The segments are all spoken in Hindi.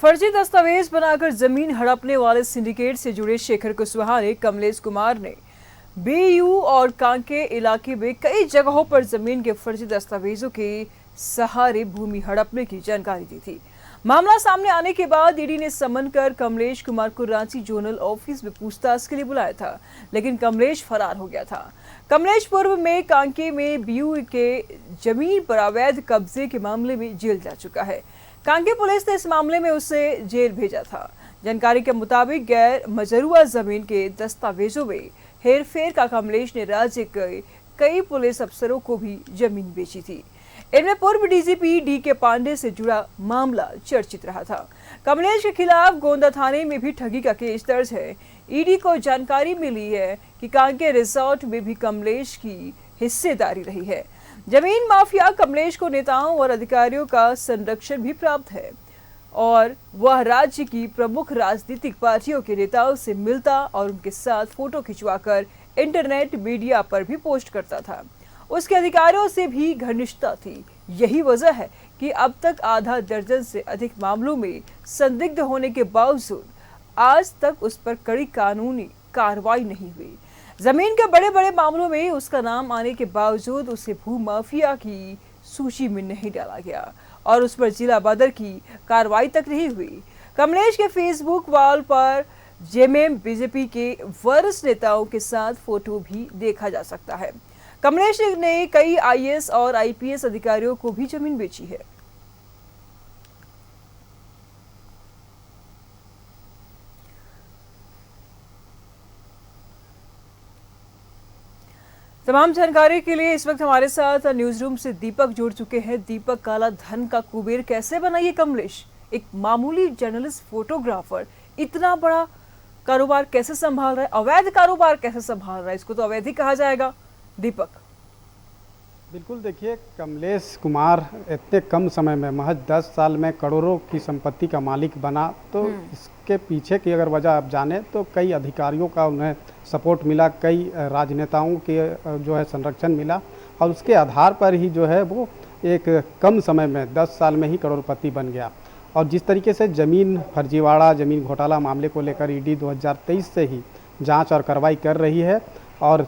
फर्जी दस्तावेज बनाकर जमीन हड़पने वाले सिंडिकेट से जुड़े शेखर कुशवाहा ने कमलेश कुमार ने बीयू और कांके इलाके में कई जगहों पर जमीन के फर्जी दस्तावेजों के सहारे भूमि हड़पने की जानकारी दी थी। मामला सामने आने के बाद ईडी ने समन कर कमलेश कुमार को रांची जोनल ऑफिस में पूछताछ के लिए बुलाया था, लेकिन कमलेश फरार हो गया था। कमलेश पूर्व में कांके में बीयू के जमीन पर अवैध कब्जे के मामले में जेल जा चुका है। कांके पुलिस ने इस मामले में उसे जेल भेजा था। जानकारी के मुताबिक गैर मजरूआ जमीन के दस्तावेजों में हेरफेर का कमलेश ने राज्य के कई पुलिस अफसरों को भी जमीन बेची थी। इनमें पूर्व डीजीपी डी.के. पांडे से जुड़ा मामला चर्चित रहा था। कमलेश के खिलाफ गोंदा थाने में भी ठगी का केस दर्ज है। ईडी को जानकारी मिली है कि कांके रिजॉर्ट में भी कमलेश की हिस्सेदारी रही है। जमीन माफिया कमलेश को नेताओं और अधिकारियों का संरक्षण भी प्राप्त है और वह राज्य की प्रमुख राजनीतिक पार्टियों के नेताओं से मिलता और उनके साथ फोटो खिंचवाकर इंटरनेट मीडिया पर भी पोस्ट करता था। उसके अधिकारियों से भी घनिष्ठता थी। यही वजह है कि अब तक आधा दर्जन से अधिक मामलों में संदिग्ध होने के बावजूद आज तक उस पर कड़ी कानूनी कार्रवाई नहीं हुई। जमीन के बड़े बड़े मामलों में उसका नाम आने के बावजूद उसे भू माफिया की सूची में नहीं डाला गया और उस पर जिला बदर की कार्रवाई तक नहीं हुई। कमलेश के फेसबुक वॉल पर जेएमएम बीजेपी के वरिष्ठ नेताओं के साथ फोटो भी देखा जा सकता है। कमलेश ने कई आईएएस और आईपीएस अधिकारियों को भी जमीन बेची है। तमाम जानकारी के लिए इस वक्त हमारे साथ न्यूज रूम से दीपक जुड़ चुके हैं। दीपक, काला धन का कुबेर कैसे बना ये कमलेश? एक मामूली जर्नलिस्ट फोटोग्राफर इतना बड़ा कारोबार कैसे संभाल रहा है? अवैध कारोबार कैसे संभाल रहा है? इसको तो अवैध ही कहा जाएगा। दीपक, बिल्कुल, देखिए, कमलेश कुमार इतने कम समय में महज 10 साल में करोड़ों की संपत्ति का मालिक बना, तो इसके पीछे की अगर वजह आप जाने तो कई अधिकारियों का उन्हें सपोर्ट मिला, कई राजनेताओं के जो है संरक्षण मिला और उसके आधार पर ही जो है वो एक कम समय में 10 साल में ही करोड़पति बन गया। और जिस तरीके से ज़मीन फर्जीवाड़ा, ज़मीन घोटाला मामले को लेकर ईडी 2023 से ही जांच और कार्रवाई कर रही है और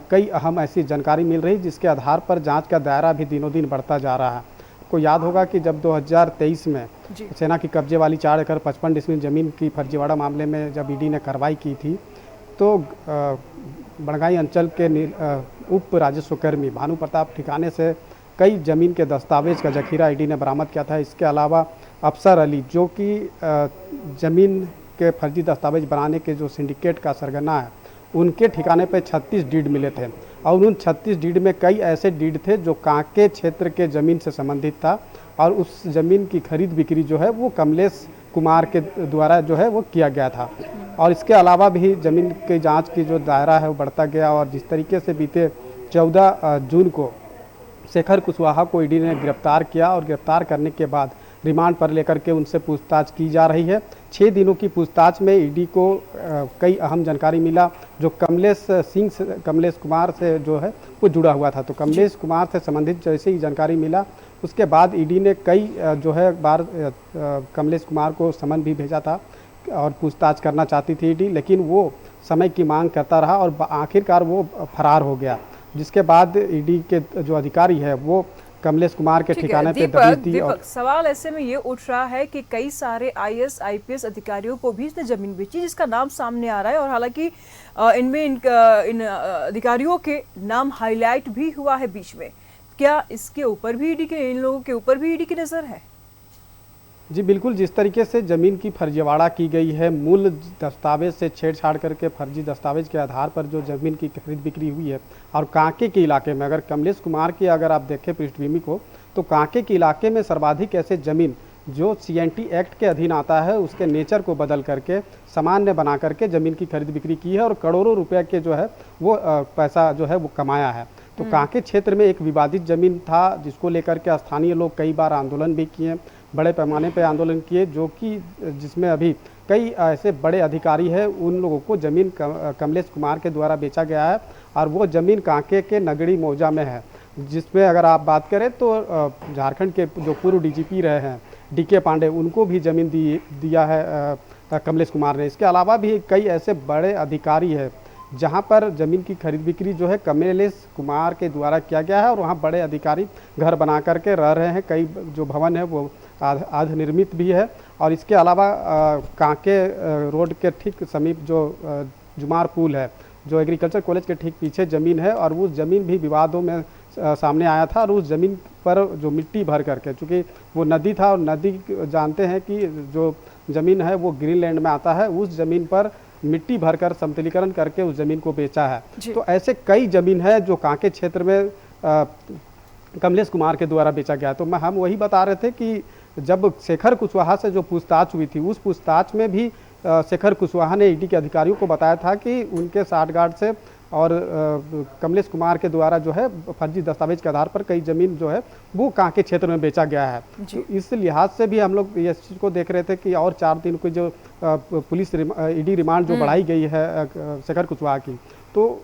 कई अहम ऐसी जानकारी मिल रही जिसके आधार पर जांच का दायरा भी दिनों दिन बढ़ता जा रहा है। आपको याद होगा कि जब 2023 में सेना की कब्जे वाली 4 एकड़ 55 डिसमिल ज़मीन की फर्जीवाड़ा मामले में जब ईडी ने कार्रवाई की थी तो बड़गाई अंचल के उप राजस्व कर्मी भानु प्रताप ठिकाने से कई ज़मीन के दस्तावेज का जखीरा ईडी ने बरामद किया था। इसके अलावा अफसर अली, जो कि ज़मीन के फर्जी दस्तावेज बनाने के जो सिंडिकेट का सरगना है, उनके ठिकाने पे 36 डीड मिले थे और उन 36 डीड में कई ऐसे डीड थे जो कांके क्षेत्र के ज़मीन से संबंधित था और उस ज़मीन की खरीद बिक्री जो है वो कमलेश कुमार के द्वारा जो है वो किया गया था। और इसके अलावा भी ज़मीन की जांच की जो दायरा है वो बढ़ता गया और जिस तरीके से बीते 14 जून को शेखर कुशवाहा को ईडी ने गिरफ्तार किया और गिरफ्तार करने के बाद रिमांड पर लेकर के उनसे पूछताछ की जा रही है। 6 दिनों की पूछताछ में ईडी को कई अहम जानकारी मिला जो कमलेश कुमार से जो है वो जुड़ा हुआ था। तो कमलेश कुमार से संबंधित जैसे ही जानकारी मिला उसके बाद ईडी ने कई जो है बार कमलेश कुमार को समन भी भेजा था और पूछताछ करना चाहती थी ईडी, लेकिन वो समय की मांग करता रहा और आखिरकार वो फरार हो गया, जिसके बाद ईडी के जो अधिकारी है वो कमलेश कुमार के ठिकाने पे दबिश दी। और सवाल ऐसे में ये उठ रहा है कि कई सारे आईएएस आईपीएस अधिकारियों को भी इसने जमीन बेची जिसका नाम सामने आ रहा है और हालांकि इनमें इन अधिकारियों के नाम हाईलाइट भी हुआ है बीच में। क्या इसके ऊपर भी ईडी के, इन लोगों के ऊपर भी ईडी की नजर है? जी बिल्कुल, जिस तरीके से ज़मीन की फर्जीवाड़ा की गई है, मूल दस्तावेज से छेड़छाड़ करके फर्जी दस्तावेज के आधार पर जो ज़मीन की खरीद बिक्री हुई है और कांके के इलाके में अगर कमलेश कुमार की अगर आप देखें पृष्ठभूमि को तो कांके के इलाके में सर्वाधिक ऐसे ज़मीन जो सीएनटी एक्ट के अधीन आता है उसके नेचर को बदल करके सामान्य बना करके ज़मीन की खरीद बिक्री की है और करोड़ों रुपये के जो है वो पैसा जो है वो कमाया है। तो कांके क्षेत्र में एक विवादित ज़मीन था जिसको लेकर के स्थानीय लोग कई बार आंदोलन भी किए, बड़े पैमाने पर आंदोलन किए, जो कि जिसमें अभी कई ऐसे बड़े अधिकारी हैं उन लोगों को ज़मीन कमलेश कुमार के द्वारा बेचा गया है और वो ज़मीन कांके के नगड़ी मौजा में है, जिसमें अगर आप बात करें तो झारखंड के जो पूर्व डीजीपी रहे हैं DK पांडे, उनको भी ज़मीन दिया है कमलेश कुमार ने। इसके अलावा भी कई ऐसे बड़े अधिकारी हैं जहां पर ज़मीन की खरीद बिक्री जो है कमलेश कुमार के द्वारा किया गया है और वहां बड़े अधिकारी घर बना करके रह रहे हैं। कई जो भवन है वो आध निर्मित भी है। और इसके अलावा कांके रोड के ठीक समीप जो जुमार पुल है, जो एग्रीकल्चर कॉलेज के ठीक पीछे ज़मीन है, और वो ज़मीन भी विवादों में सामने आया था। और उस ज़मीन पर जो मिट्टी भर करके, चूँकि वो नदी था और नदी जानते हैं कि जो ज़मीन है वो ग्रीनलैंड में आता है, उस ज़मीन पर मिट्टी भरकर समतलीकरण करके उस ज़मीन को बेचा है। तो ऐसे कई ज़मीन है जो कांके क्षेत्र में कमलेश कुमार के द्वारा बेचा गया। तो हम वही बता रहे थे कि जब शेखर कुशवाहा से जो पूछताछ हुई थी, उस पूछताछ में भी शेखर कुशवाहा ने ईडी के अधिकारियों को बताया था कि उनके साठगांठ से और कमलेश कुमार के द्वारा जो है फर्जी दस्तावेज के आधार पर कई ज़मीन जो है वो कांके क्षेत्र में बेचा गया है। तो इस लिहाज से भी हम लोग इस चीज़ को देख रहे थे कि और 4 दिन की जो पुलिस ईडी रिमांड जो बढ़ाई गई है शेखर कुशवाहा की, तो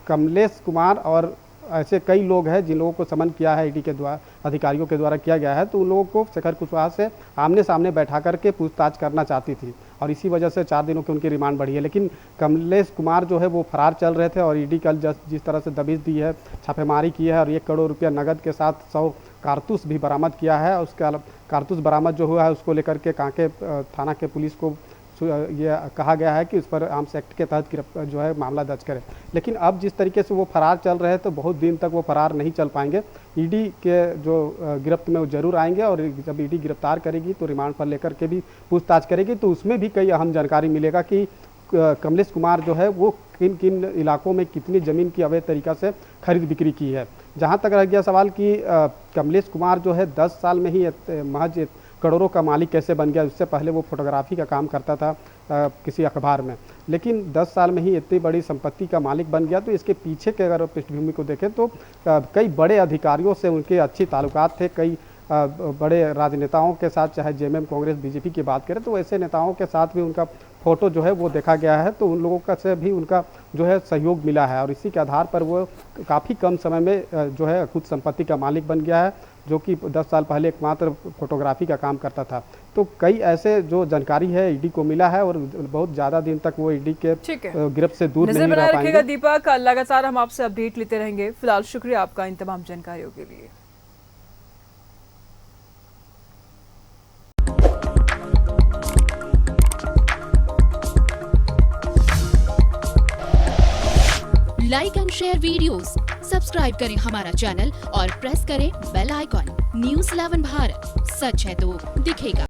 कमलेश कुमार और ऐसे कई लोग हैं जिन लोगों को समन किया है ईडी के द्वारा, अधिकारियों के द्वारा किया गया है। तो उन लोगों को शेखर कुशवाहा से आमने सामने बैठा करके पूछताछ करना चाहती थी और इसी वजह से 4 दिनों की उनकी रिमांड बढ़ी है। लेकिन कमलेश कुमार जो है वो फरार चल रहे थे और ईडी कल जिस तरह से दबिश दी है, छापेमारी की है और 1 करोड़ रुपया नगद के साथ 100 कारतूस भी बरामद किया है। उसके अलावा कारतूस बरामद जो हुआ है उसको लेकर के कांके थाना के पुलिस को ये कहा गया है कि उस पर आर्म्स एक्ट के तहत जो है मामला दर्ज करें। लेकिन अब जिस तरीके से वो फरार चल रहे हैं तो बहुत दिन तक वो फरार नहीं चल पाएंगे। ईडी के जो गिरफ्त में वो जरूर आएंगे और जब ईडी गिरफ्तार करेगी तो रिमांड पर लेकर के भी पूछताछ करेगी, तो उसमें भी कई अहम जानकारी मिलेगा कि कमलेश कुमार जो है वो किन किन इलाकों में कितनी ज़मीन की अवैध तरीक़ा से खरीद बिक्री की है। जहाँ तक रह गया सवाल कि कमलेश कुमार जो है 10 साल में ही महज करोड़ों का मालिक कैसे बन गया। उससे पहले वो फोटोग्राफी का काम करता था किसी अखबार में, लेकिन 10 साल में ही इतनी बड़ी संपत्ति का मालिक बन गया। तो इसके पीछे के अगर पृष्ठभूमि को देखें तो कई बड़े अधिकारियों से उनके अच्छी ताल्लुकात थे। कई बड़े राजनेताओं के साथ, चाहे जेएमएम, कांग्रेस, बीजेपी की बात करें तो ऐसे नेताओं के साथ भी उनका फ़ोटो जो है वो देखा गया है। तो उन लोगों का से भी उनका जो है सहयोग मिला है और इसी के आधार पर वो काफ़ी कम समय में जो है खुद संपत्ति का मालिक बन गया है, जो कि 10 साल पहले एकमात्र फोटोग्राफी का काम करता था। तो कई ऐसे जो जानकारी है ईडी को मिला है और बहुत ज़्यादा दिन तक वो ईडी के गिरफ्त से दूर नहीं रह पाएंगे। दीपक, लगातार हम आपसे अपडेट लेते रहेंगे। फिलहाल शुक्रिया आपका इन तमाम जानकारियों के लिए। Like and share videos, subscribe करें हमारा चैनल और प्रेस करें बेल आइकॉन। News 11 भारत, सच है तो दिखेगा।